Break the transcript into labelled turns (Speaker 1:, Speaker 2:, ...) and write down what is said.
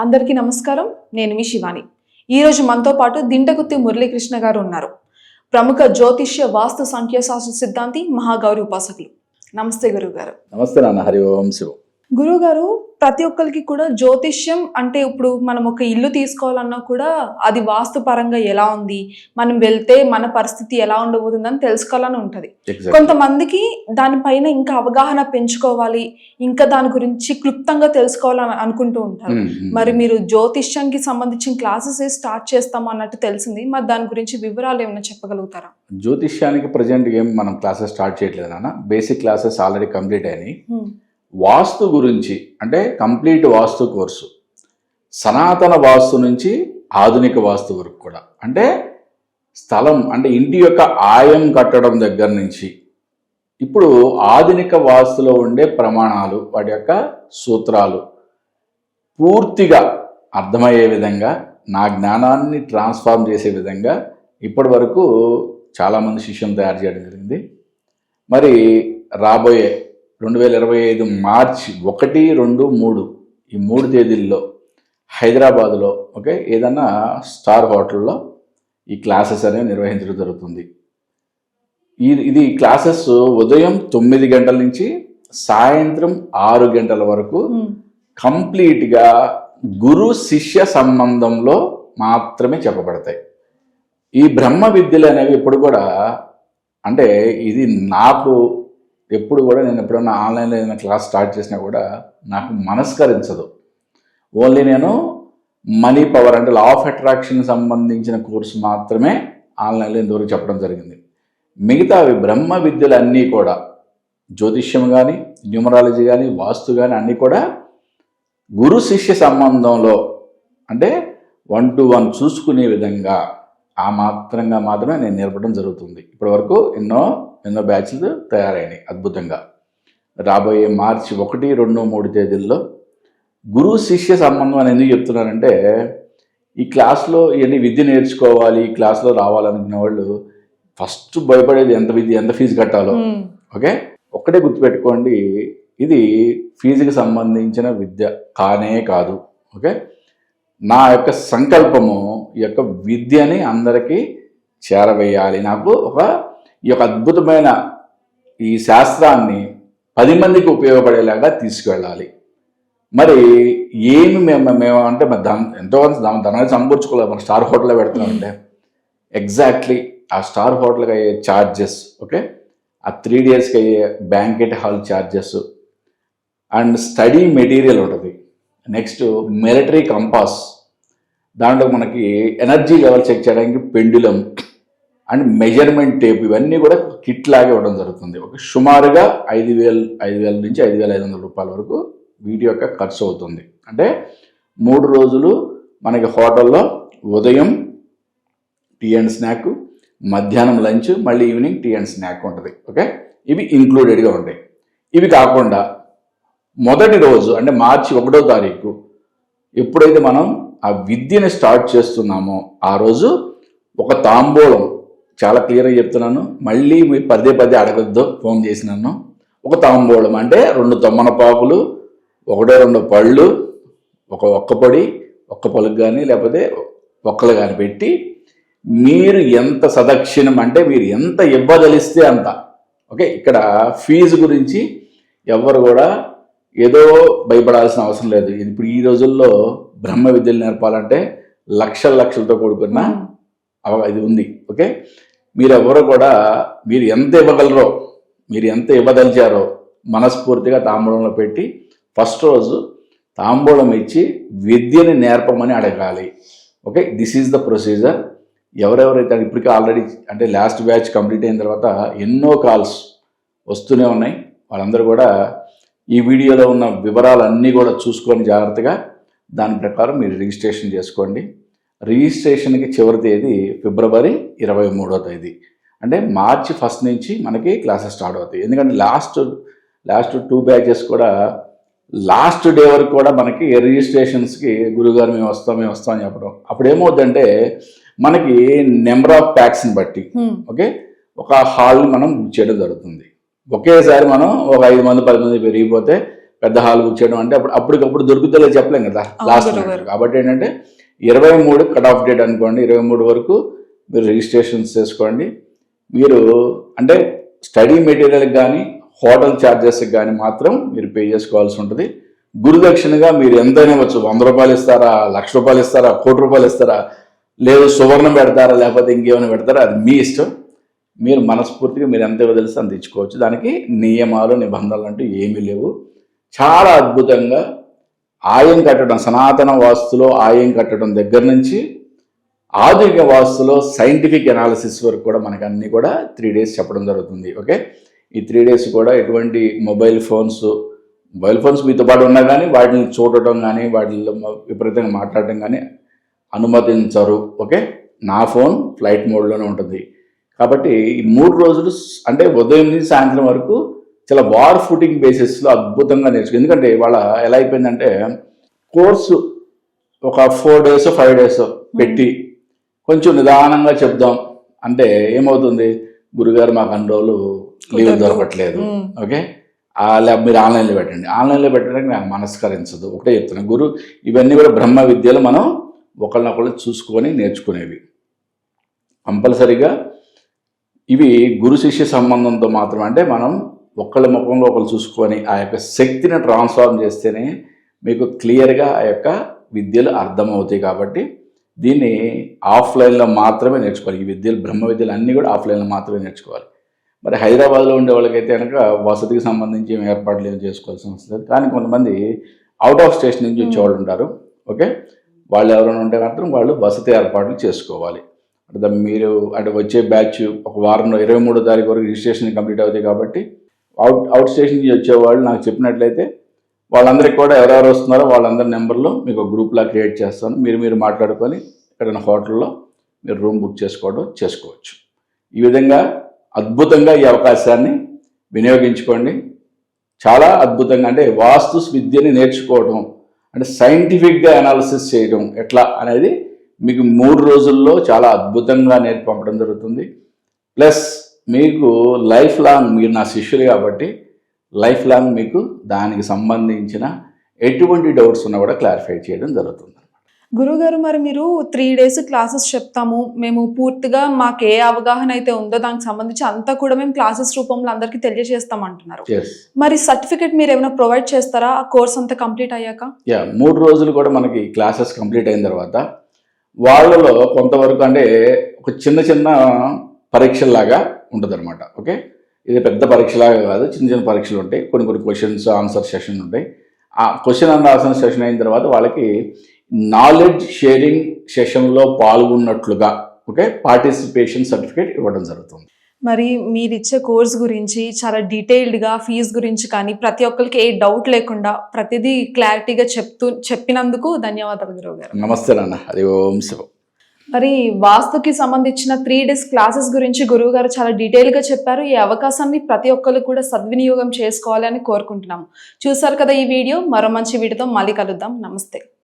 Speaker 1: అందరికీ నమస్కారం. నేను మీ శివాని. ఈరోజు మనతో పాటు దింటగుత్తి మురళీకృష్ణ గారు ఉన్నారు. ప్రముఖ జ్యోతిష్య వాస్తు సంఖ్యాశాస్త్ర సిద్ధాంతి, మహాగౌరి ఉపాసకులు. నమస్తే గురువు గారు.
Speaker 2: నమస్తే నాన్న. హరి ఓం శివ.
Speaker 1: గురువు గారు, ప్రతి ఒక్కరికి కూడా జ్యోతిష్యం అంటే ఇప్పుడు మనం ఒక ఇల్లు తీసుకోవాలన్నా కూడా అది వాస్తు పరంగా ఎలా ఉంది, మనం వెళ్తే మన పరిస్థితి ఎలా ఉండబోతుందని తెలుసుకోవాలని ఉంటుంది. కొంతమందికి దానిపైన ఇంకా అవగాహన పెంచుకోవాలి, ఇంకా దాని గురించి క్లుప్తంగా తెలుసుకోవాలని అనుకుంటూ ఉంటారు. మరి మీరు జ్యోతిష్యానికి సంబంధించిన క్లాసెస్ స్టార్ట్ చేస్తాము అన్నట్టు తెలిసింది. మరి దాని గురించి వివరాలు ఏమైనా చెప్పగలుగుతారా?
Speaker 2: జ్యోతిష్యానికి ప్రజెంట్ ఏం మనం క్లాసెస్ స్టార్ట్ చేయట్లేదు నాన్న. బేసిక్ క్లాసెస్ ఆల్రెడీ కంప్లీట్ అయినాయి. వాస్తు గురించి అంటే కంప్లీట్ వాస్తు కోర్సు, సనాతన వాస్తు నుంచి ఆధునిక వాస్తు వరకు కూడా, అంటే స్థలం అంటే ఇంటి యొక్క ఆయం కట్టడం దగ్గర నుంచి ఇప్పుడు ఆధునిక వాస్తులో ఉండే ప్రమాణాలు, వాటి యొక్క సూత్రాలు పూర్తిగా అర్థమయ్యే విధంగా, నా జ్ఞానాన్ని ట్రాన్స్ఫార్మ్ చేసే విధంగా ఇప్పటి వరకు చాలామంది శిష్యులను తయారు చేయడం జరిగింది. మరి రాబోయే 2025 మార్చి 1, 2, 3 ఈ 3 తేదీల్లో హైదరాబాద్లో ఏదన్నా స్టార్ హోటల్లో ఈ క్లాసెస్ అనేవి నిర్వహించడం జరుగుతుంది. ఇది క్లాసెస్ ఉదయం 9 గంటల నుంచి సాయంత్రం 6 గంటల వరకు కంప్లీట్గా గురు శిష్య సంబంధంలో మాత్రమే చెప్పబడతాయి. ఈ బ్రహ్మ విద్యలు అనేవి ఎప్పుడు కూడా అంటే ఇది నాకు ఎప్పుడు కూడా నేను ఎప్పుడన్నా ఆన్లైన్లో ఏదైనా క్లాస్ స్టార్ట్ చేసినా కూడా నాకు మనస్కరించదు. ఓన్లీ నేను మనీ పవర్ అంటే లా ఆఫ్ అట్రాక్షన్ సంబంధించిన కోర్సు మాత్రమే ఆన్లైన్లో ఇంతవరకు చెప్పడం జరిగింది. మిగతావి బ్రహ్మ విద్యలు అన్నీ కూడా జ్యోతిష్యం కానీ, న్యూమరాలజీ కానీ, వాస్తు కానీ అన్నీ కూడా గురు శిష్య సంబంధంలో అంటే 1-to-1 చూసుకునే విధంగా ఆ మాత్రమే నేను నేర్పడం జరుగుతుంది. ఇప్పటి వరకు ఎన్నో బ్యాచ్లు తయారైనాయి అద్భుతంగా. రాబోయే మార్చి 1, 2, 3 తేదీల్లో గురు శిష్య సంబంధం అని ఎందుకు చెప్తున్నానంటే, ఈ క్లాస్లో ఇవన్నీ విద్య నేర్చుకోవాలి, ఈ క్లాస్లో రావాలనుకునే వాళ్ళు ఫస్ట్ భయపడేది ఎంత ఫీజు కట్టాలో. ఒక్కటే గుర్తుపెట్టుకోండి, ఇది ఫీజుకి సంబంధించిన విద్య కానే కాదు. నా యొక్క సంకల్పము ఈ యొక్క విద్యని అందరికీ చేరవేయాలి. నాకు ఈ యొక్క అద్భుతమైన ఈ శాస్త్రాన్ని 10 మందికి ఉపయోగపడేలాగా తీసుకువెళ్ళాలి. మరి ఏమి మేము అంటే ఎంతో ధనాన్ని సమకూర్చుకోలేదు. మన స్టార్ హోటల్లో పెడుతున్నామంటే ఎగ్జాక్ట్లీ ఆ స్టార్ హోటల్కి అయ్యే ఛార్జెస్, ఆ 3 డేస్కి అయ్యే banquet hall charges and study material ఉంటుంది. నెక్స్ట్ మిలిటరీ కంపాస్, దాంట్లో మనకి ఎనర్జీ లెవెల్ చెక్ చేయడానికి పెండులం అండ్ మెజర్మెంట్ టేప్, ఇవన్నీ కూడా కిట్ లాగే ఇవ్వడం జరుగుతుంది. సుమారుగా 5,000 నుంచి 5,500 రూపాయల వరకు వీటి యొక్క ఖర్చు అవుతుంది. అంటే 3 రోజులు మనకి హోటల్లో ఉదయం టీ అండ్ స్నాక్, మధ్యాహ్నం లంచ్, మళ్ళీ ఈవినింగ్ టీ అండ్ స్నాక్ ఉంటుంది. ఇవి ఇంక్లూడెడ్గా ఉంటాయి. ఇవి కాకుండా మొదటి రోజు అంటే మార్చి 1వ తారీఖు ఎప్పుడైతే మనం ఆ విద్యని స్టార్ట్ చేస్తున్నామో ఆ రోజు ఒక తాంబూలం, చాలా క్లియర్గా చెప్తున్నాను, మళ్ళీ మీరు పదే అడగద్దు, ఫోన్ చేసి నన్ను. ఒక తాంబూలం అంటే 2 తొమ్మనపాకులు, 1-2 పళ్ళు, ఒక్క పొడి, ఒక్క పలుకు కానీ లేకపోతే ఒక్కలు కానీ పెట్టి, మీరు ఎంత సదక్షిణం అంటే మీరు ఎంత ఇవ్వదలిస్తే అంత. ఇక్కడ ఫీజు గురించి ఎవరు కూడా ఏదో భయపడాల్సిన అవసరం లేదు. ఇప్పుడు ఈ రోజుల్లో బ్రహ్మ విద్యలు నేర్పాలంటే లక్షలతో కూడుకున్న ఇది ఉంది. మీరెవరు కూడా మీరు ఎంత ఇవ్వగలరో, మీరు ఎంత ఇవ్వదలిచారో మనస్ఫూర్తిగా తాంబూలంలో పెట్టి ఫస్ట్ రోజు తాంబూలం ఇచ్చి విద్యని నేర్పమని అడగాలి. This is the procedure. ఎవరెవరైతే ఇప్పటికీ ఆల్రెడీ అంటే లాస్ట్ బ్యాచ్ కంప్లీట్ అయిన తర్వాత ఎన్నో కాల్స్ వస్తూనే ఉన్నాయి. వాళ్ళందరూ కూడా ఈ వీడియోలో ఉన్న వివరాలన్నీ కూడా చూసుకొని జాగ్రత్తగా దాని ప్రకారం మీరు రిజిస్ట్రేషన్ చేసుకోండి. రిజిస్ట్రేషన్కి చివరి తేదీ ఫిబ్రవరి 23వ తేదీ. అంటే మార్చి 1 నుంచి మనకి క్లాసెస్ స్టార్ట్ అవుతాయి. ఎందుకంటే లాస్ట్ 2 బ్యాచెస్ కూడా లాస్ట్ డే వరకు కూడా మనకి రిజిస్ట్రేషన్స్కి గురుగారు మేము వస్తాం అని చెప్పడం. అప్పుడు ఏమవుతుందంటే మనకి నెంబర్ ఆఫ్ ప్యాక్స్ని బట్టి ఒక హాల్ని మనం బుక్ చేయడం జరుగుతుంది. ఒకేసారి మనం ఒక 5 మంది 10 మంది పెరిగిపోతే పెద్ద హాల్ బుక్ చేయడం అంటే అప్పటికప్పుడు దొరుకుతుందో చెప్పలేం కదా లాస్ట్
Speaker 1: గురువుగారు.
Speaker 2: కాబట్టి ఏంటంటే 23 కట్ ఆఫ్ డేట్ అనుకోండి, 23 వరకు మీరు రిజిస్ట్రేషన్స్ చేసుకోండి. మీరు అంటే స్టడీ మెటీరియల్కి కానీ హోటల్ ఛార్జెస్కి కానీ మాత్రం మీరు పే చేసుకోవాల్సి ఉంటుంది. గురుదక్షిణగా మీరు ఎంతైనా వచ్చు, 100 రూపాయలు ఇస్తారా, 1,00,000 రూపాయలు ఇస్తారా, 1,00,00,000 రూపాయలు ఇస్తారా, లేదు సువర్ణం పెడతారా, లేకపోతే ఇంకేమైనా పెడతారా, అది మీ ఇష్టం. మీరు మనస్ఫూర్తిగా మీరు ఎంత వదిలిస్తే అంత ఇచ్చుకోవచ్చు. దానికి నియమాలు నిబంధనలు అంటూ ఏమీ లేవు. చాలా అద్భుతంగా ఆయం కట్టడం, సనాతన వాస్తులో ఆయం కట్టడం దగ్గర నుంచి ఆధునిక వాస్తులో సైంటిఫిక్ అనాలిసిస్ వరకు కూడా మనకు అన్నీ కూడా 3 days చెప్పడం జరుగుతుంది. ఓకే, ఈ 3 days కూడా ఎటువంటి మొబైల్ ఫోన్స్ మీతో పాటు ఉన్నా కానీ వాటిని చూడటం కానీ వాటిల్లో విపరీతంగా మాట్లాడటం కానీ అనుమతించరు. ఓకే, నా ఫోన్ ఫ్లైట్ మోడ్లోనే ఉంటుంది. కాబట్టి ఈ 3 రోజులు అంటే ఉదయం నుంచి సాయంత్రం వరకు చాలా వార్ ఫుటింగ్ బేసిస్లో అద్భుతంగా నేర్చుకో. ఎందుకంటే వాళ్ళ ఎలా అయిపోయిందంటే కోర్సు ఒక 4 days 5 days పెట్టి కొంచెం నిదానంగా చెప్దాం అంటే ఏమవుతుంది, గురుగారు మాకు అన్ని రోజులు లీవ్ దొరకట్లేదు. ఓకే, మీరు ఆన్లైన్లో పెట్టండి. ఆన్లైన్లో పెట్టడానికి నాకు మనస్కరించదు. ఒకటే చెప్తున్నాను, ఇవన్నీ కూడా బ్రహ్మ విద్యలు మనం ఒకళ్ళనొకళ్ళు చూసుకొని నేర్చుకునేవి. కంపల్సరీగా ఇవి గురు శిష్య సంబంధంతో మాత్రమే. అంటే మనం ఒకళ్ళ ముఖంలో ఒకళ్ళు చూసుకొని ఆ యొక్క శక్తిని ట్రాన్స్ఫార్మ్ చేస్తేనే మీకు క్లియర్గా ఆ యొక్క విద్యలు అర్థమవుతాయి. కాబట్టి దీన్ని ఆఫ్లైన్లో మాత్రమే నేర్చుకోవాలి. ఈ విద్యలు బ్రహ్మ విద్యలు అన్నీ కూడా ఆఫ్లైన్లో మాత్రమే నేర్చుకోవాలి. మరి హైదరాబాద్లో ఉండే వాళ్ళకైతే కనుక వసతికి సంబంధించి ఏం ఏర్పాట్లు ఏం చేసుకోవాల్సి వస్తుంది. కానీ కొంతమంది అవుట్ ఆఫ్ స్టేషన్ నుంచి వచ్చేవాళ్ళు ఉంటారు. ఓకే, వాళ్ళు ఎవరైనా ఉంటే మాత్రం వాళ్ళు వసతి ఏర్పాట్లు చేసుకోవాలి. అంటే మీరు అంటే వచ్చే బ్యాచ్ ఒక వారంలో 23వ తారీఖు వరకు రిజిస్ట్రేషన్ కంప్లీట్ అవుతాయి. కాబట్టి అవుట్ స్టేషన్ నుంచి వచ్చేవాళ్ళు నాకు చెప్పినట్లయితే వాళ్ళందరికీ కూడా ఎవరెవరు వస్తున్నారో వాళ్ళందరి నెంబర్లో మీకు ఒక గ్రూప్లా క్రియేట్ చేస్తాను. మీరు మాట్లాడుకొని ఎక్కడైనా హోటల్లో మీరు రూమ్ బుక్ చేసుకోవచ్చు. ఈ విధంగా అద్భుతంగా ఈ అవకాశాన్ని వినియోగించుకోండి. చాలా అద్భుతంగా అంటే వాస్తు విద్యని నేర్చుకోవడం అంటే సైంటిఫిక్గా అనాలిసిస్ చేయడం ఎట్లా అనేది మీకు 3 రోజుల్లో చాలా అద్భుతంగా పంపడం జరుగుతుంది. ప్లస్ మీకు లైఫ్ లాంగ్, మీరు నా శిష్యులు కాబట్టి లైఫ్ లాంగ్ మీకు దానికి సంబంధించిన ఎటువంటి డౌట్స్ ఉన్నా కూడా క్లారిఫై చేయడం జరుగుతుంది.
Speaker 1: గురుగారు, మరి మీరు 3 days క్లాసెస్ చెప్తాము, మేము పూర్తిగా మాకు ఏ అవగాహన అయితే ఉందో దానికి సంబంధించి అంతా కూడా మేము క్లాసెస్ రూపంలో అందరికీ తెలియజేస్తాం అంటున్నారు. మరి సర్టిఫికేట్ మీరు ఏమైనా ప్రొవైడ్ చేస్తారా ఆ కోర్స్ అంతా కంప్లీట్ అయ్యాక?
Speaker 2: 3 రోజులు కూడా మనకి క్లాసెస్ కంప్లీట్ అయిన తర్వాత వాళ్ళలో కొంతవరకు అంటే ఒక చిన్న పరీక్షలాగా ఉంటుంది అనమాట. ఓకే, ఇది పెద్ద పరీక్షలాగా కాదు, చిన్న పరీక్షలు ఉంటాయి. కొన్ని క్వశ్చన్స్ ఆన్సర్ సెషన్ ఉంటాయి. ఆ క్వశ్చన్ అండ్ ఆన్సర్ సెషన్ అయిన తర్వాత వాళ్ళకి నాలెడ్జ్ షేరింగ్ సెషన్లో పాల్గొన్నట్లుగా ఓకే పార్టిసిపేషన్ సర్టిఫికేట్ ఇవ్వడం జరుగుతుంది.
Speaker 1: మరి మీరు ఇచ్చే కోర్స్ గురించి చాలా డీటెయిల్డ్గా ఫీజు గురించి కానీ ప్రతి ఒక్కరికి ఏ డౌట్ లేకుండా ప్రతిదీ క్లారిటీగా చెప్పినందుకు ధన్యవాదాలు గురువుగారు.
Speaker 2: నమస్తే నాన్న, హరి ఓం శివం.
Speaker 1: మరి వాస్తుకి సంబంధించిన 3 days క్లాసెస్ గురించి గురువుగారు చాలా డీటెయిల్గా చెప్పారు. ఈ అవకాశాన్ని ప్రతి ఒక్కరు కూడా సద్వినియోగం చేసుకోవాలని కోరుకుంటున్నాము. చూసారు కదా ఈ వీడియో. మరో మంచి వీడియోతో మళ్ళీ కలుద్దాం. నమస్తే.